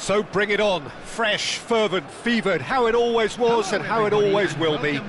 So bring it on, fresh, fervent, fevered, how it always was and how it always will be.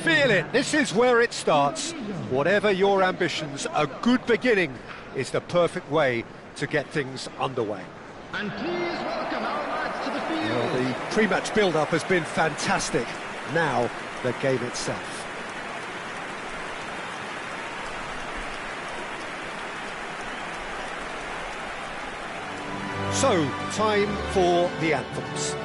Feel it, this is where it starts. Whatever your ambitions, a good beginning is the perfect way to get things underway. And please welcome our lads to the field. Well, the pre-match build-up has been fantastic. Now, the game itself. So, time for the anthems.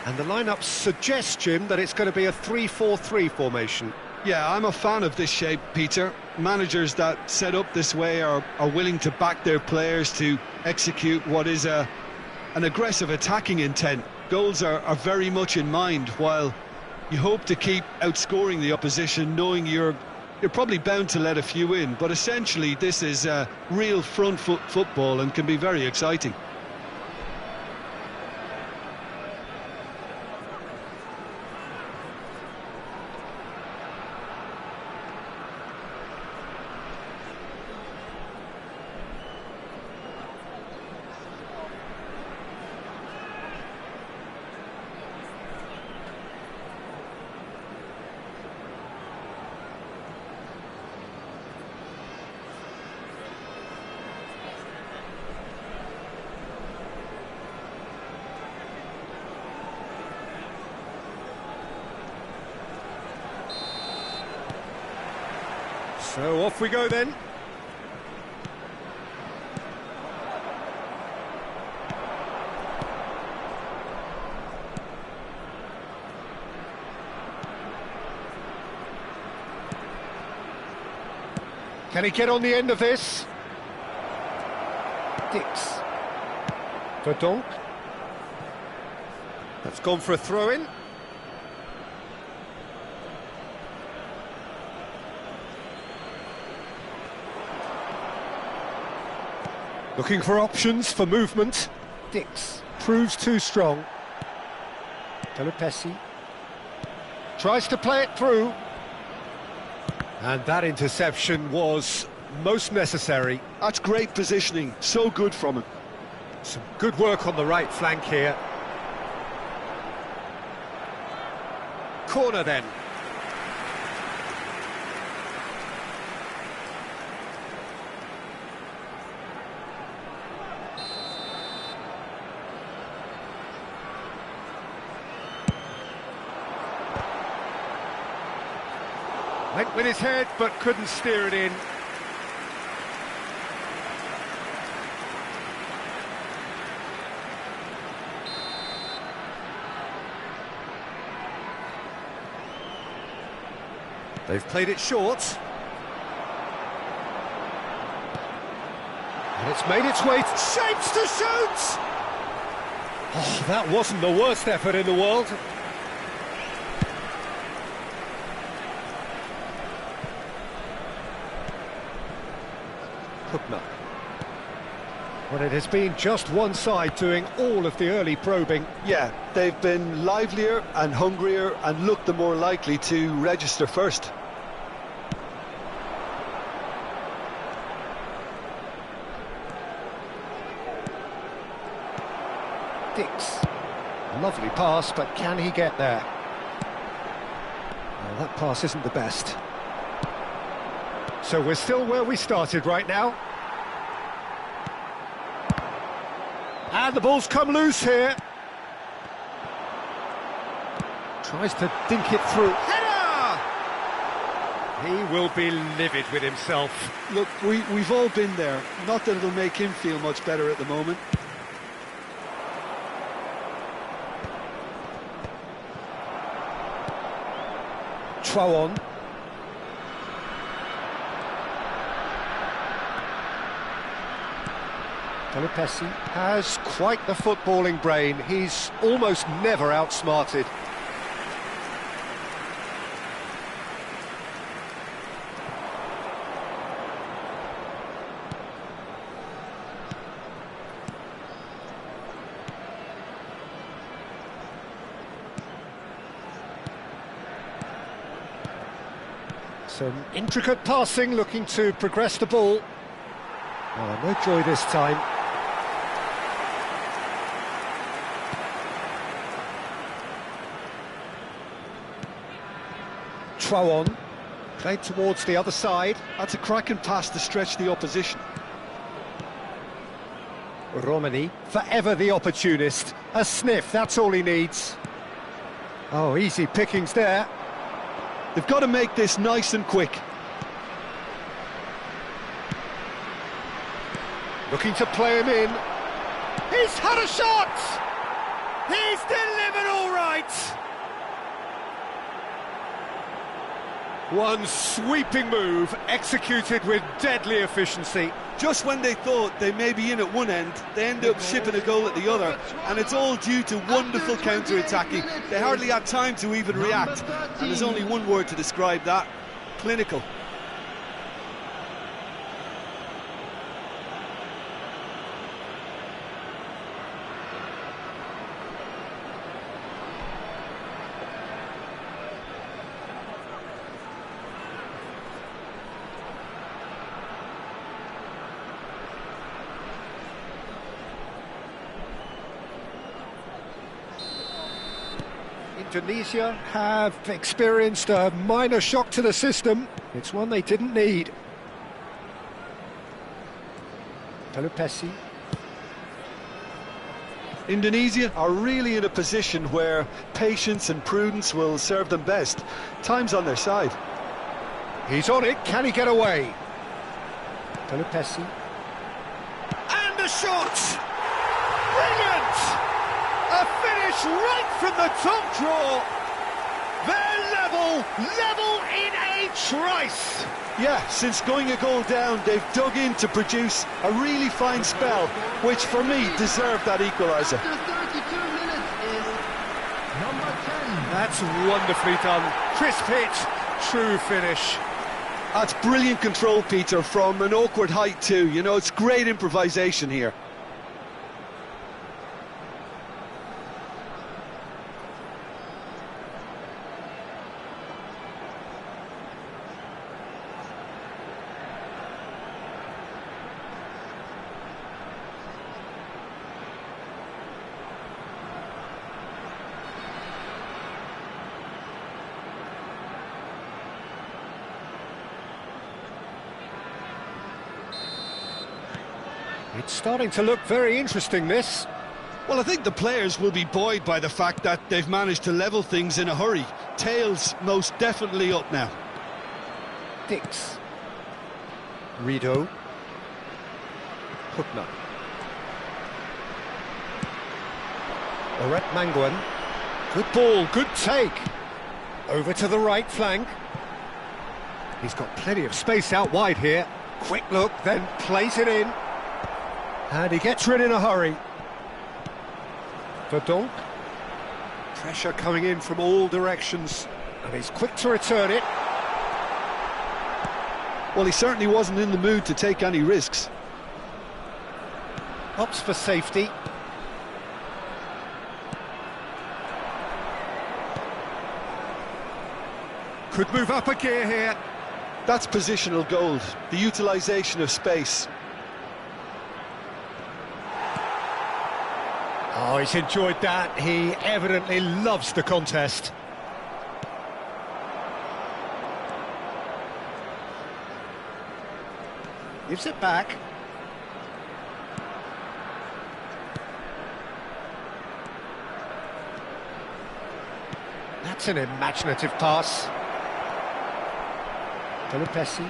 And the lineup suggests, Jim, that it's going to be a 3-4-3 formation. Yeah, I'm a fan of this shape, Peter. Managers that set up this way are willing to back their players to execute what is an aggressive attacking intent. Goals are very much in mind, while you hope to keep outscoring the opposition, knowing you're probably bound to let a few in. But essentially, this is real front foot football and can be very exciting. So off we go then. Can he get on the end of this? Dix. Verdonk. That's gone for a throw-in. Looking for options for movement. Dix proves too strong. Pelopessi tries to play it through. And that interception was most necessary. That's great positioning, so good from him. Some good work on the right flank here. Corner then. Went with his head, but couldn't steer it in. They've played it short. And it's made its way, shapes to shoot! Oh, that wasn't the worst effort in the world. Well, it has been just one side doing all of the early probing. Yeah, they've been livelier and hungrier and looked the more likely to register first. Dix. A lovely pass, but can he get there? Well, that pass isn't the best. So we're still where we started right now. And the ball's come loose here. Tries to dink it through. Header! He will be livid with himself. Look, we've all been there. Not that it'll make him feel much better at the moment. Throw on. Pelupessy has quite the footballing brain. He's almost never outsmarted. Some intricate passing, looking to progress the ball. Oh, no joy this time. Traoré, played towards the other side. That's a cracking pass to stretch the opposition. Romani, forever the opportunist. A sniff, that's all he needs. Oh, easy pickings there. They've got to make this nice and quick. Looking to play him in. He's had a shot! He's delivered all right! One sweeping move, executed with deadly efficiency. Just when they thought they may be in at one end, they end up shipping a goal at the other, and it's all due to wonderful counter-attacking. They hardly had time to even react, and there's only one word to describe that: clinical. Indonesia have experienced a minor shock to the system. It's one they didn't need. Pelupessy. Indonesia are really in a position where patience and prudence will serve them best. Time's on their side. He's on it, can he get away? Pelupessy. And a shot! Brilliant! A finish right from the top draw. They're level in a trice. Yeah, since going a goal down, they've dug in to produce a really fine spell, which for me deserved that equaliser. After 32 minutes is number 10. That's wonderfully done. Crisp hit, true finish. That's brilliant control, Peter, from an awkward height too. You know, it's great improvisation here. It's starting to look very interesting, this. Well, I think the players will be buoyed by the fact that they've managed to level things in a hurry. Tails most definitely up now. Dix. Rido. Hookner. Oret Manguan. Good ball, good take. Over to the right flank. He's got plenty of space out wide here. Quick look, then plays it in. And he gets rid in a hurry. Verdonk. Pressure coming in from all directions. And he's quick to return it. Well, he certainly wasn't in the mood to take any risks. Opts for safety. Could move up a gear here. That's positional gold, the utilisation of space. Oh, he's enjoyed that. He evidently loves the contest. Gives it back. That's an imaginative pass. Pelupessy.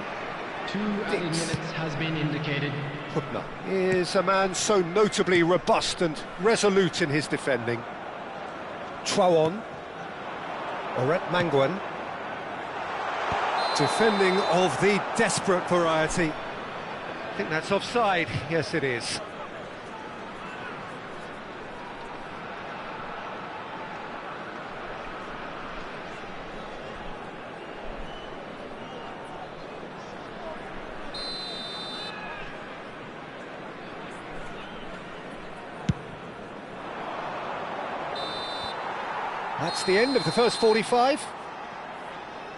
2 added minutes has been indicated. Hookner is a man so notably robust and resolute in his defending. Traoré. Oret Manguan. Defending of the desperate variety. I think that's offside. Yes, it is. That's the end of the first 45.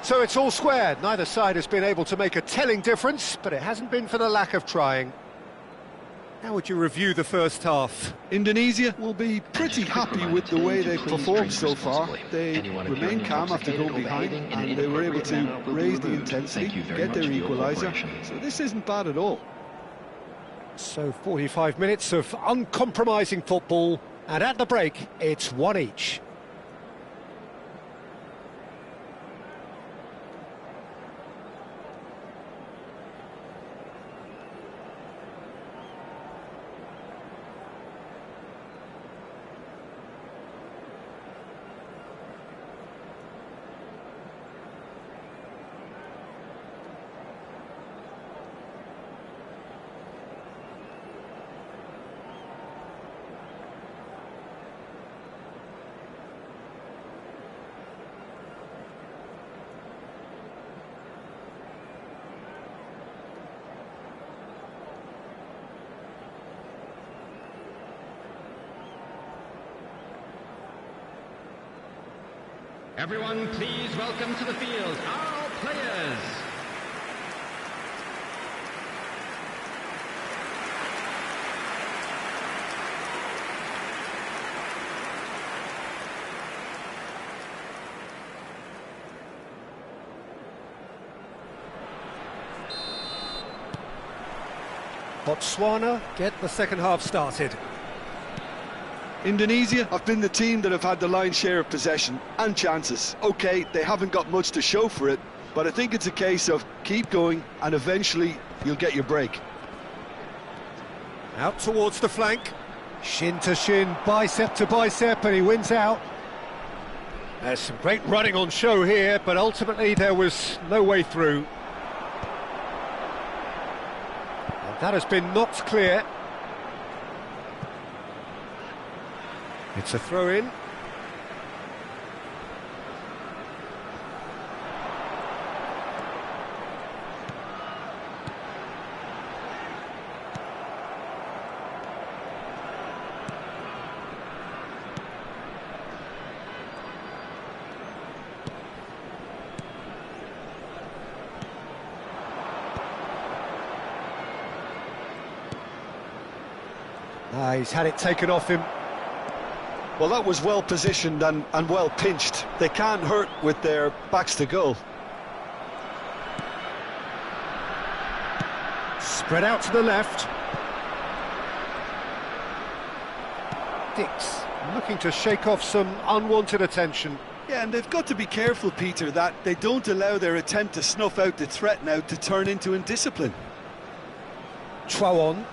So it's all square. Neither side has been able to make a telling difference, but it hasn't been for the lack of trying. How would you review the first half? Indonesia will be pretty happy with the way they've performed so far. They remained calm after going behind, and they were able to raise the intensity, get their equaliser. So this isn't bad at all. So 45 minutes of uncompromising football, and at the break, it's one each. Everyone, please welcome to the field our players. Botswana get the second half started. Indonesia have been the team that have had the lion's share of possession and chances. OK, they haven't got much to show for it, but I think it's a case of keep going and eventually you'll get your break. Out towards the flank. Shin to shin, bicep to bicep, and he wins out. There's some great running on show here, but ultimately there was no way through. And that has been knocked clear. It's a throw-in. He's had it taken off him. Well, that was well positioned and well pinched. They can't hurt with their backs to goal. Spread out to the left. Dix looking to shake off some unwanted attention. Yeah, and they've got to be careful, Peter, that they don't allow their attempt to snuff out the threat now to turn into indiscipline. Chouon.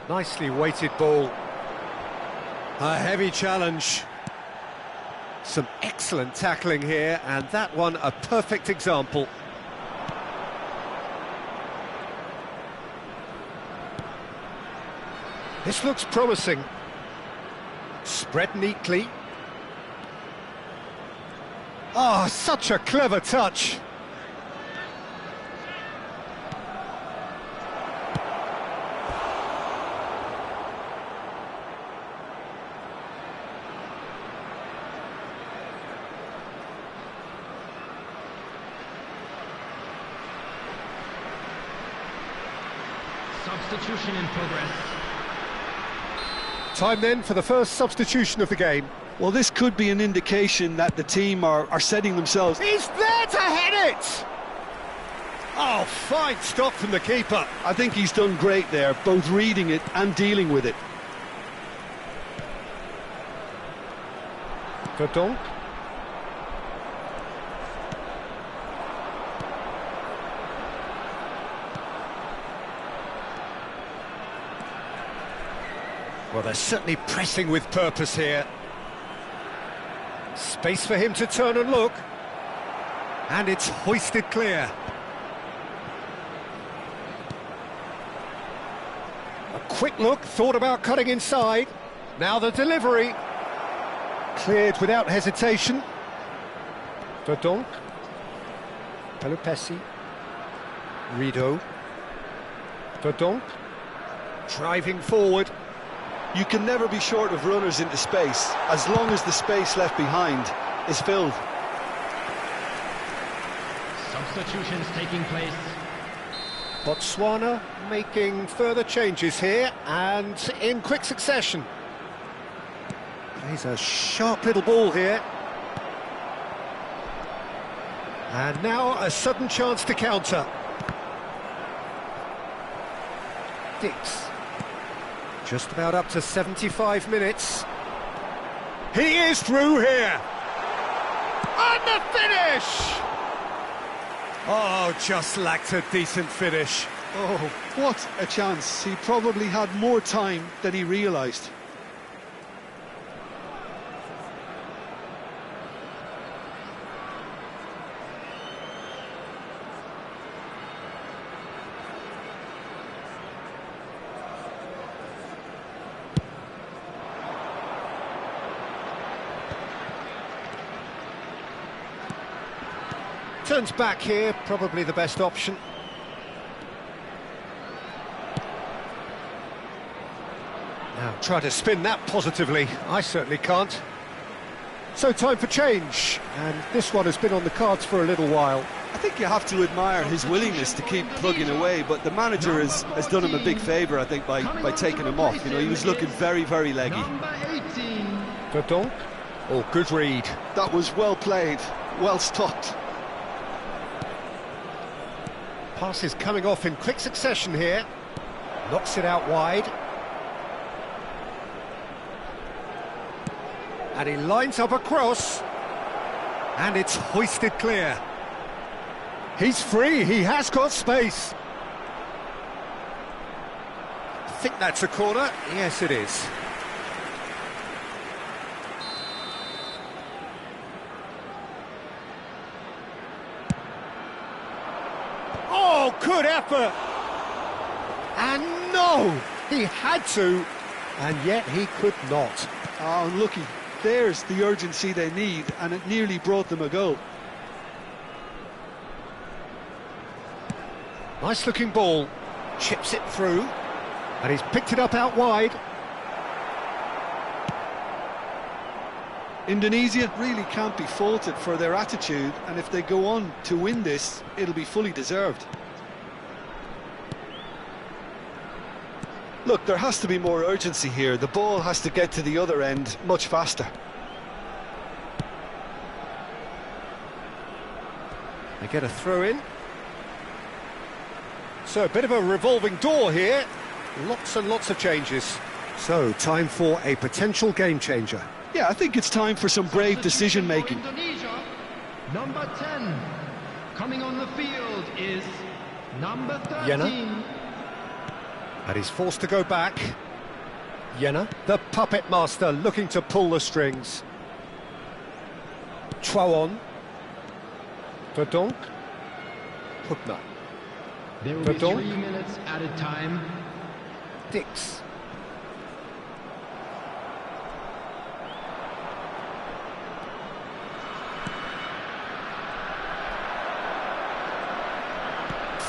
Nicely weighted ball. A heavy challenge. Some excellent tackling here, and that one a perfect example. This looks promising. Spread neatly. Oh, such a clever touch. Substitution in progress. Time then for the first substitution of the game. Well, this could be an indication that the team are setting themselves. He's there to head it! Oh, fine stop from the keeper. I think he's done great there, both reading it and dealing with it. Verdonk. Well, they're certainly pressing with purpose here. Space for him to turn and look. And it's hoisted clear. A quick look, thought about cutting inside. Now the delivery. Cleared without hesitation. Verdonk. Pelupessy. Rido. Verdonk. Driving forward. You can never be short of runners into space, as long as the space left behind is filled. Substitutions taking place. Botswana making further changes here, and in quick succession. Plays a sharp little ball here. And now a sudden chance to counter. Dix. Just about up to 75 minutes. He is through here. And the finish! Oh, just lacked a decent finish. Oh, what a chance. He probably had more time than he realised. Turns back here, probably the best option. Now try to spin that positively. I certainly can't. So time for change, and this one has been on the cards for a little while. I think you have to admire his willingness to keep plugging away, but the manager has done him a big favour, I think, by taking him off. You know, he was looking very, very leggy. Number 18. Verdonk. Oh, good read. That was well played, well stopped. Pass is coming off in quick succession here. Knocks it out wide. And he lines up a cross. And it's hoisted clear. He's free, he has got space. I think that's a corner. Yes, it is. Oh, good effort! And no! He had to, and yet he could not. Oh, unlucky. There's the urgency they need, and it nearly brought them a goal. Nice looking ball. Chips it through. And he's picked it up out wide. Indonesia really can't be faulted for their attitude, and if they go on to win this, it'll be fully deserved. Look, there has to be more urgency here. The ball has to get to the other end much faster. They get a throw in. So a bit of a revolving door here. Lots and lots of changes. So time for a potential game changer. Yeah, I think it's time for some brave decision-making. Indonesia, number 10. Coming on the field is number 13. Jena. And he's forced to go back. Jena, the puppet master, looking to pull the strings. Chouon. Verdonk. Pugna. There will be Verdonk. 3 minutes added time. Dix.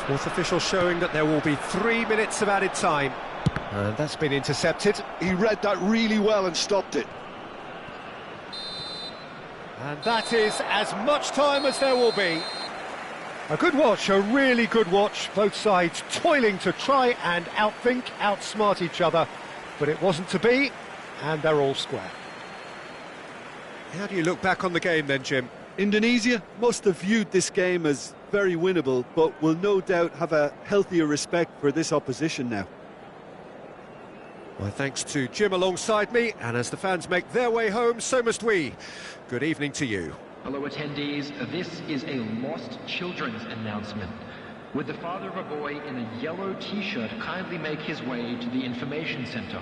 Fourth official showing that there will be 3 minutes of added time. And that's been intercepted. He read that really well and stopped it. And that is as much time as there will be. A good watch, a really good watch. Both sides toiling to try and outthink, outsmart each other. But it wasn't to be, and they're all square. How do you look back on the game then, Jim? Indonesia must have viewed this game as very winnable, but will no doubt have a healthier respect for this opposition now. Well, thanks to Jim alongside me, and as the fans make their way home, so must we. Good evening to you. Hello attendees, this is a lost children's announcement. Would the father of a boy in a yellow t-shirt kindly make his way to the information center?